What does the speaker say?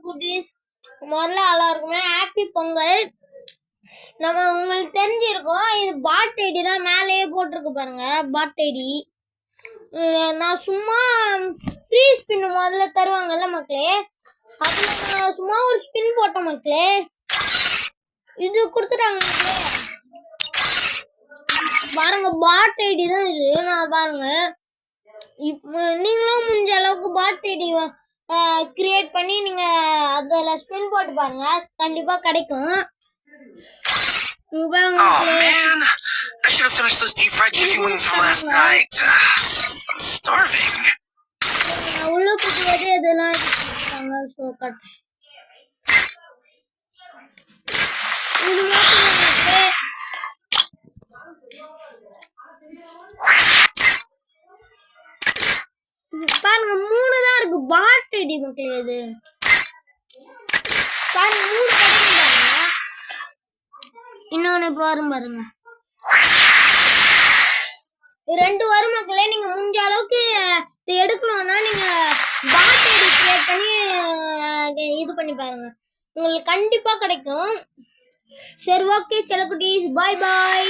குட்டீஸ் முதல்ல எல்லாருக்குமே ஹாப்பி பொங்கல். நம்ம உங்களுக்கு தெரிஞ்சிருக்கோம், இது பாட் ஐடி தான் மேலேயே போட்டிருக்கு பாருங்க, பாட் ஐடி. நான் சும்மா ஃப்ரீ ஸ்பின் முதல்ல தருவாங்கல்ல மக்களே, அதுல நான் சும்மா ஒரு ஸ்பின் போட்டேன் மக்களே, இது கொடுத்துட்டாங்க மக்களே. பாருங்க பாட் ஐடி தான் இது. நான் பாருங்க நீங்களும் முடிஞ்ச அளவுக்கு பாட் ஐடி கிரியேட் பண்ணி நீங்க அதுல ஸ்பின் போட்டு பாருங்க, கண்டிப்பா கிடைக்கும். Oh man, I should have finished those deep fried chicken wings from last night. I'm starving. உள்ள போட்டு இதெல்லாம் பாருங்க 3 தான் இருக்கு பாட் ஐடி மக்களே. இது பாருங்க 3 கிடைக்கும். இன்னொன்னு பாருங்க 2 வரும் மக்களே. நீங்க முடிஞ்ச அளவுக்கு இதை எடுக்கணும்னா நீங்க பாட் ஐடி கிரியேட் பண்ணி இது பண்ணி பாருங்க, உங்களுக்கு கண்டிப்பா கிடைக்கும். சரி ஓகே செல்லக்குட்டீஸ், பாய் பாய்.